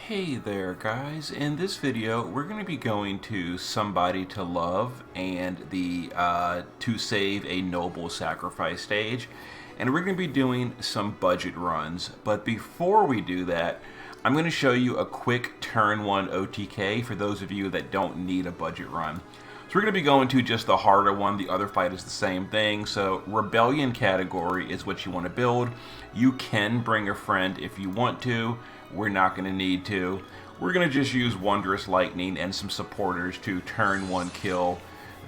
Hey there guys, in this video we're going to be going to Somebody to Love and the To Save a Noble Sacrifice stage, and we're going to be doing some budget runs. But before we do that, I'm going to show you a quick turn 1 OTK for those of you that don't need a budget run. So we're going to be going to just the harder one. The other fight is the same thing. So Rebellion category is what you want to build. You can bring a friend if you want to. We're not going to need to. We're going to just use Wondrous Lightning and some supporters to turn 1 kill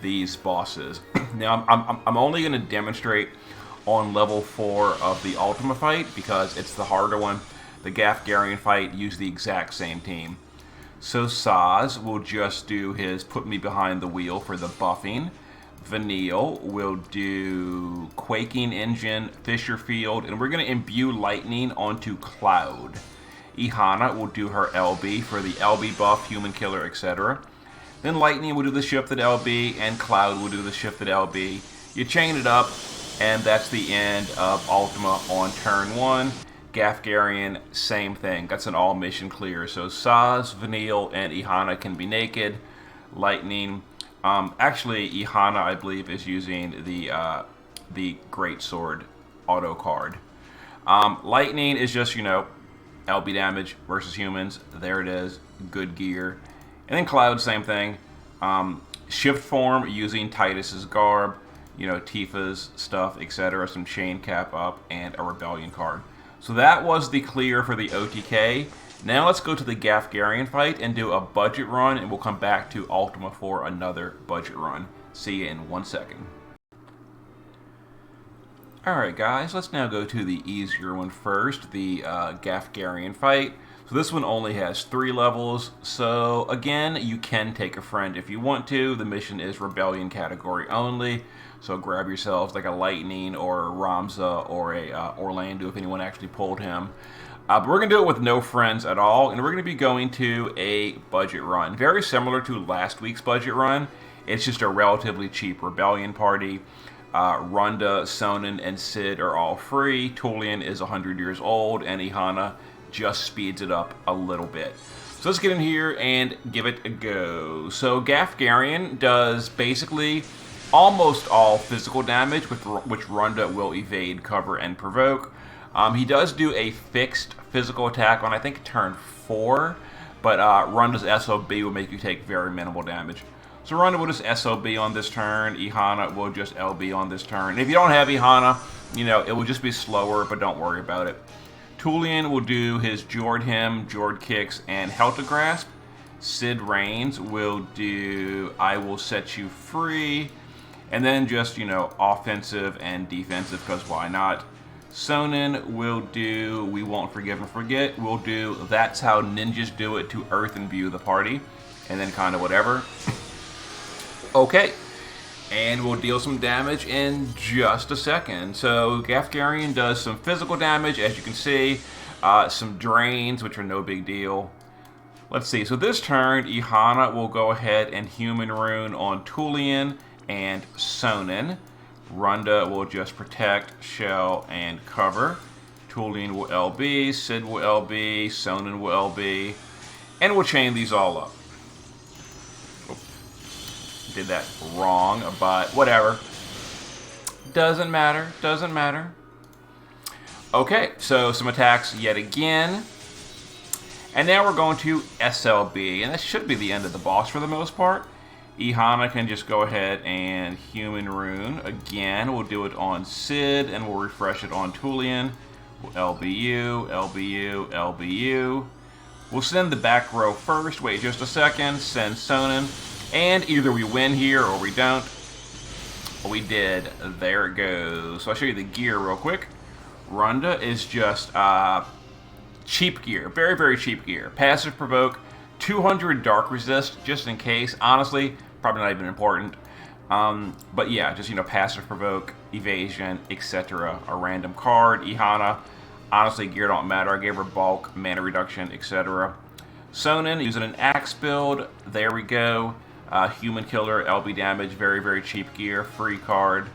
these bosses. Now I'm only going to demonstrate on level 4 of the Ultima fight because it's the harder one. The Gaffgarion fight used the exact same team. So Saz will just do his put me behind the wheel for the buffing. Vanille will do Quaking Engine, Fisher Field, and we're going to imbue Lightning onto Cloud. Ihana will do her LB for the LB buff, Human Killer, etc. Then Lightning will do the shifted LB, and Cloud will do the shifted LB. You chain it up, and that's the end of Ultima on turn 1. Gaffgarion, same thing. That's an all mission clear. So Saz, Vanille, and Ihana can be naked. Lightning, actually Ihana, I believe, is using the Great Sword auto card. Lightning is just, LB damage versus humans. There it is. Good gear. And then Cloud, same thing. Shift form using Titus's garb, Tifa's stuff, etc. Some chain cap up and a Rebellion card. So that was the clear for the OTK. Now let's go to the Gaffgarion fight and do a budget run, and we'll come back to Ultima for another budget run. See you in 1 second. Alright guys, let's now go to the easier one first, the Gaffgarion fight. So this one only has 3 levels, so again, you can take a friend if you want to. The mission is Rebellion category only, so grab yourselves like a Lightning or a Ramza or a Orlando if anyone actually pulled him. But we're going to do it with no friends at all, and we're going to be going to a budget run. Very similar to last week's budget run, it's just a relatively cheap Rebellion party. Runda, Sonnen, and Sid are all free. Tulian is 100 years old, and Ihana just speeds it up a little bit. So let's get in here and give it a go. So Gaffgarion does basically almost all physical damage, which Runda will evade, cover, and provoke. He does do a fixed physical attack on, I think, turn 4, but Runda's SOB will make you take very minimal damage. So Runda will just SOB on this turn. Ihana will just LB on this turn. And if you don't have Ihana, it will just be slower, but don't worry about it. Tulian will do his Jord Him, Jord Kicks, and Helta Grasp. Sid Reigns will do I Will Set You Free. And then just, offensive and defensive, because why not? Sonnen will do We Won't Forgive and Forget. We'll do That's How Ninjas Do It to Earth Imbue the party. And then kind of whatever. Okay, and we'll deal some damage in just a second. So Gaffgarion does some physical damage, as you can see, some drains, which are no big deal. Let's see, so this turn, Ihana will go ahead and Human Rune on Tulian and Sonnen. Runda will just protect, shell, and cover. Tulian will LB, Sid will LB, Sonnen will LB, and we'll chain these all up. Did that wrong, but whatever. Doesn't matter. Okay, so some attacks yet again. And now we're going to SLB, and that should be the end of the boss for the most part. Ihana can just go ahead and Human Rune. Again, we'll do it on Sid, and we'll refresh it on Tulian. We'll LBU, LBU, LBU. We'll send the back row first. Wait just a second. Send Sonnen. And either we win here or we don't. We did. There it goes. So I'll show you the gear real quick. Runda is just cheap gear. Very, very cheap gear. Passive provoke. 200 dark resist, just in case. Honestly, probably not even important. But yeah, just, passive provoke, evasion, etc. A random card. Ihana. Honestly, gear don't matter. I gave her bulk, mana reduction, etc. Sonnen using an axe build. There we go. Human Killer, LB damage, very, very cheap gear, free card.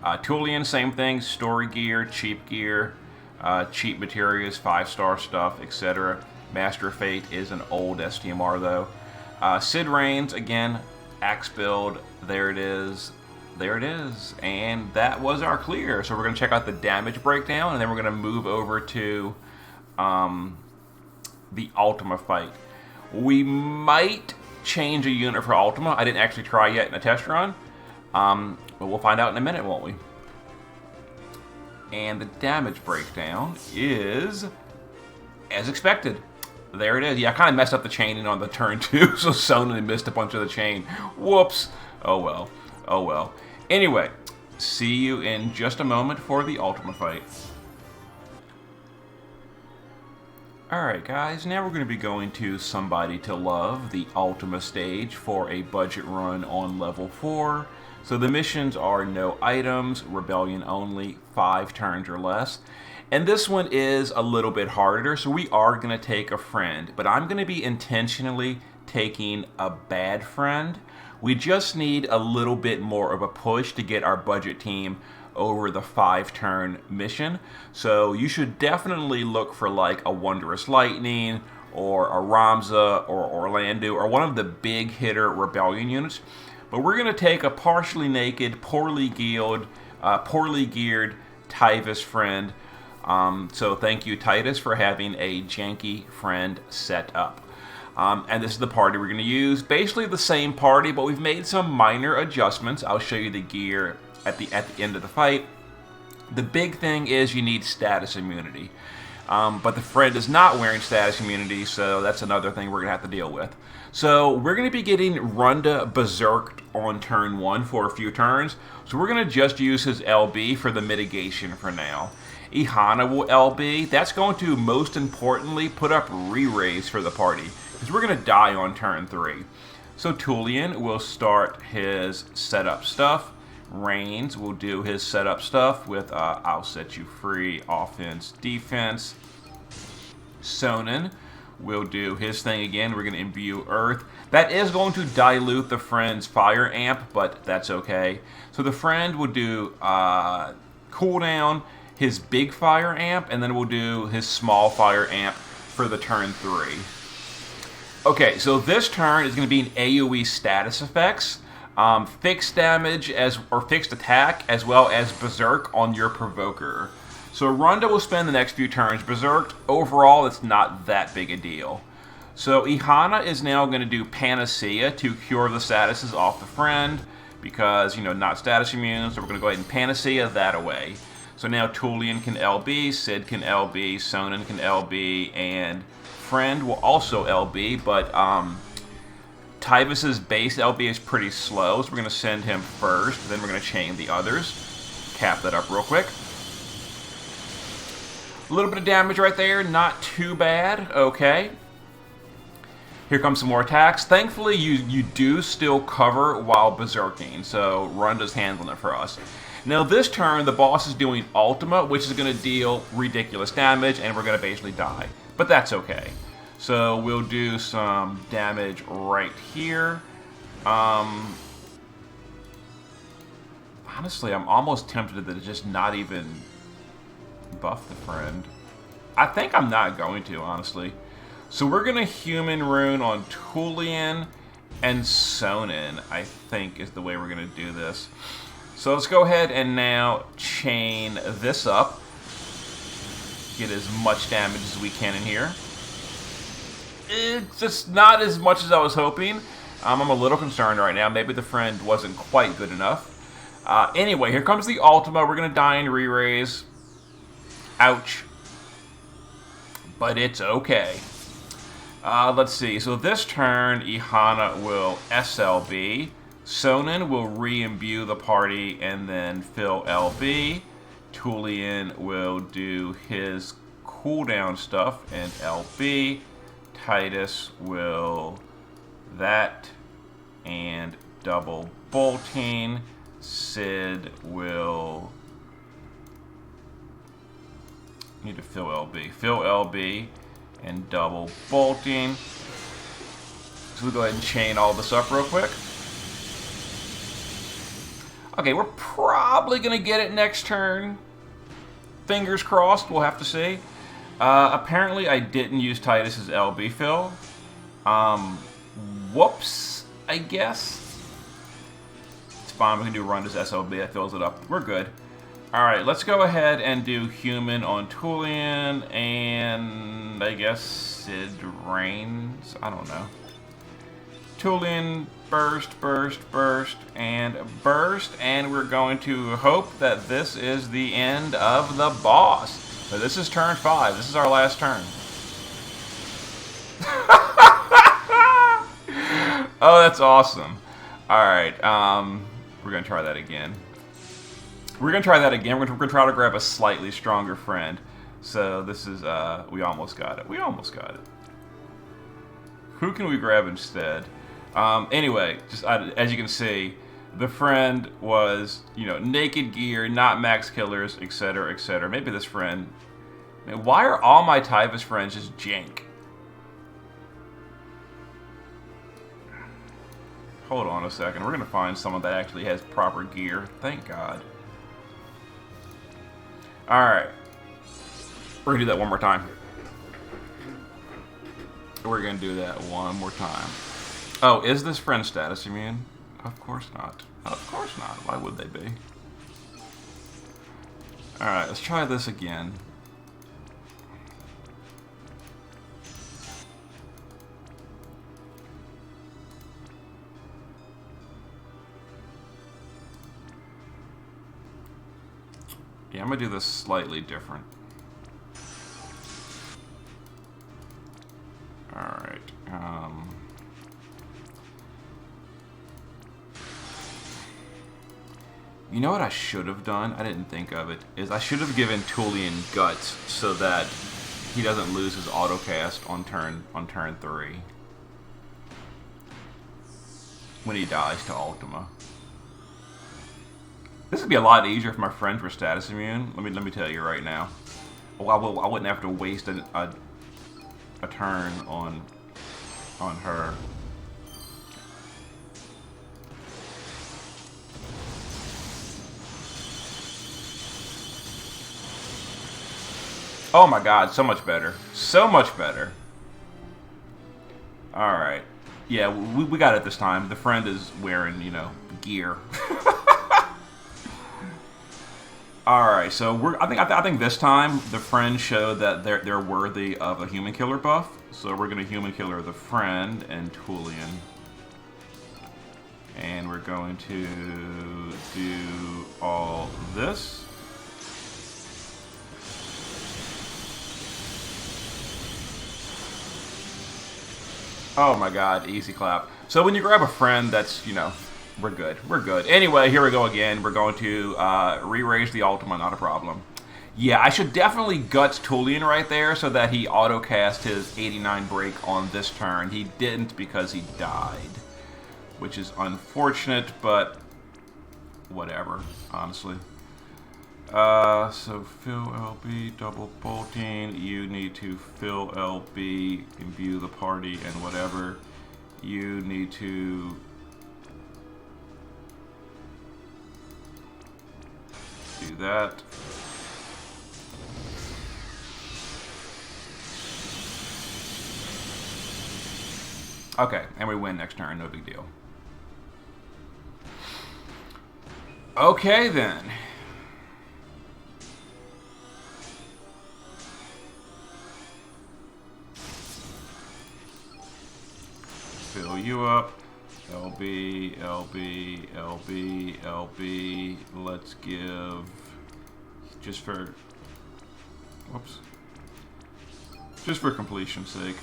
Tulian, same thing, story gear, cheap materials, 5-star stuff, etc. Master of Fate is an old STMR though. Sid Reigns, again, axe build. There it is. There it is. And that was our clear. So we're going to check out the damage breakdown, and then we're going to move over to the Ultima fight. We might change a unit for Ultima. I didn't actually try yet in a test run. But we'll find out in a minute, won't we? And the damage breakdown is as expected. There it is. Yeah, I kind of messed up the chaining on the turn 2, so Sonnen missed a bunch of the chain. Whoops. Oh well. Oh well. Anyway, see you in just a moment for the Ultima fight. Alright guys, now we're going to be going to Somebody to Love, the Ultima stage, for a budget run on level 4. So the missions are no items, rebellion only, 5 turns or less. And this one is a little bit harder, so we are going to take a friend. But I'm going to be intentionally taking a bad friend. We just need a little bit more of a push to get our budget team over the 5-turn mission. So you should definitely look for like a Wondrous Lightning or a Ramza or Orlando or one of the big hitter rebellion units. But we're going to take a partially naked, poorly geared Tyvis friend. So thank you, Titus, for having a janky friend set up. And this is the party we're going to use. Basically the same party, but we've made some minor adjustments. I'll show you the gear at the end of the fight. The big thing is you need status immunity. But the friend is not wearing status immunity, so that's another thing we're going to have to deal with. So we're going to be getting Runda Berserked on turn 1 for a few turns. So we're going to just use his LB for the mitigation for now. Ihana will LB. That's going to, most importantly, put up re-raise for the party, because we're going to die on turn 3. So Tullian will start his setup stuff. Reigns will do his setup stuff with I'll Set You Free, offense, defense. Sonnen will do his thing again. We're going to imbue Earth. That is going to dilute the friend's fire amp, but that's okay. So the friend will do cooldown, his big fire amp, and then we'll do his small fire amp for the turn 3. Okay, so this turn is going to be an AoE status effects. Fixed damage or fixed attack, as well as Berserk on your Provoker. So Runda will spend the next few turns Berserked. Overall, it's not that big a deal. So Ihana is now going to do Panacea to cure the statuses off the friend, because, you know, not status immune, so we're going to go ahead and Panacea that away. So now Tullian can LB, Sid can LB, Sonnen can LB, and friend will also LB, but Tyvis's base LB is pretty slow, so we're going to send him first, then we're going to chain the others. Cap that up real quick. A little bit of damage right there, not too bad. Okay. Here comes some more attacks. Thankfully, you do still cover while berserking, so Runda's handling it for us. Now this turn, the boss is doing Ultima, which is going to deal ridiculous damage, and we're going to basically die. But that's okay. So we'll do some damage right here. Honestly, I'm almost tempted to just not even buff the friend. I think I'm not going to, honestly. So we're going to Human Rune on Tullian and Sonnen, I think is the way we're going to do this. So let's go ahead and now chain this up. Get as much damage as we can in here. It's just not as much as I was hoping. I'm a little concerned right now. Maybe the friend wasn't quite good enough. Anyway, here comes the Ultima. We're going to die and re-raise. Ouch. But it's okay. Let's see. So this turn, Ihana will SLB. Sonnen will re-imbue the party and then fill LB. Tullian will do his cooldown stuff and LB. Titus will that and double bolting. Sid will need to fill LB. Fill LB and double bolting. So we'll go ahead and chain all this up real quick. Okay, we're probably going to get it next turn. Fingers crossed, we'll have to see. Apparently I didn't use Titus's LB fill. Um, whoops, I guess. It's fine, we can do run as SLB, that fills it up. We're good. Alright, let's go ahead and do human on Tulian, and I guess Sid Reigns? I don't know. Tulian, burst, and we're going to hope that this is the end of the boss. So this is turn 5, this is our last turn. Oh, that's awesome. Alright, we're gonna try that again. We're gonna try to grab a slightly stronger friend. So this is, we almost got it. Who can we grab instead? Anyway, just as you can see, the friend was, you know, naked gear, not max killers, etc., etc. Maybe this friend. Man, why are all my Typhus friends just jank? Hold on a second. We're gonna find someone that actually has proper gear. Thank God. Alright. We're gonna do that one more time. We're gonna do that one more time. Oh, is this friend status immune? Of course not. Of course not. Why would they be? Alright, let's try this again. Yeah, I'm gonna do this slightly different. Alright, you know what I should have done? I didn't think of it. Is I should have given Tulian guts so that he doesn't lose his autocast on turn 3 when he dies to Ultima. This would be a lot easier if my friends were status immune. Let me tell you right now. Well, I wouldn't have to waste a turn on her. Oh my God, so much better. So much better. Alright. Yeah, we got it this time. The friend is wearing, you know, gear. Alright, so I think this time the friend showed that they're worthy of a human killer buff. So we're gonna human killer the friend and Tulian. And we're going to do all this. Oh my God, easy clap. So when you grab a friend, that's, you know, we're good. We're good. Anyway, here we go again. We're going to re-raise the Ultima, not a problem. Yeah, I should definitely guts Tulian right there so that he auto-cast his 89 break on this turn. He didn't because he died, which is unfortunate, but whatever, honestly. So fill LB, double bolting. You need to fill LB, imbue the party, and whatever. You need to do that. Okay, and we win next turn, no big deal. Okay then. Fill you up. LB, LB, LB, LB. Let's give, just for, whoops. Just for completion's sake.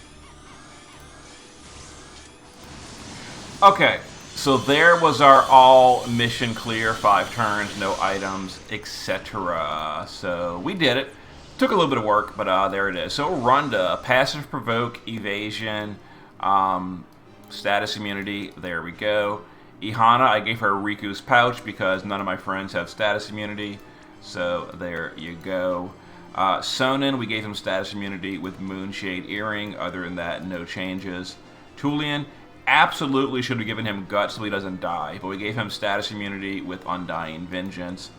Okay, so there was our all mission clear, 5 turns, no items, etc. So we did it. Took a little bit of work, but there it is. So Runda, passive provoke, evasion, status immunity, there we go. Ihana, I gave her Riku's pouch because none of my friends have status immunity. So there you go. Sonnen, we gave him status immunity with Moonshade Earring. Other than that, no changes. Tulian, absolutely should have given him guts so he doesn't die, but we gave him status immunity with Undying Vengeance.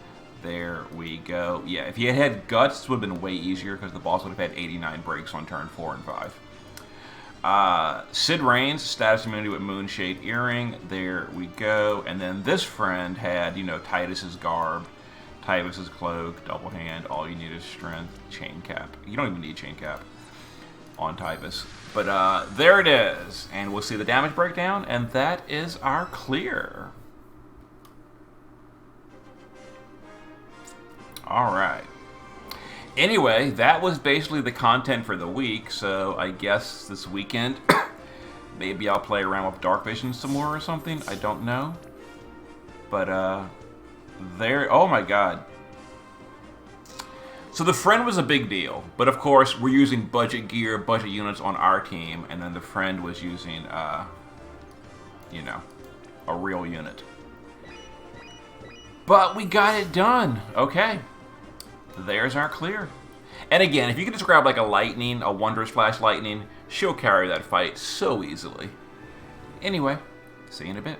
There we go. Yeah, if he had had Guts, this would have been way easier because the boss would have had 89 breaks on turn 4 and 5. Sid Reigns, status immunity with Moonshade Earring. There we go. And then this friend had, you know, Titus's Garb, Titus's Cloak, Double Hand. All you need is Strength, Chain Cap. You don't even need Chain Cap on Titus. But there it is. And we'll see the damage breakdown. And that is our clear. Alright. Anyway, that was basically the content for the week, so I guess this weekend maybe I'll play around with Dark Vision some more or something. I don't know. But, there... Oh my god. So the friend was a big deal, but of course we're using budget gear, budget units on our team, and then the friend was using, you know, a real unit. But we got it done. Okay. There's our clear. And again, if you can just grab like a lightning, a Wondrous Flash Lightning, she'll carry that fight so easily. Anyway, see you in a bit.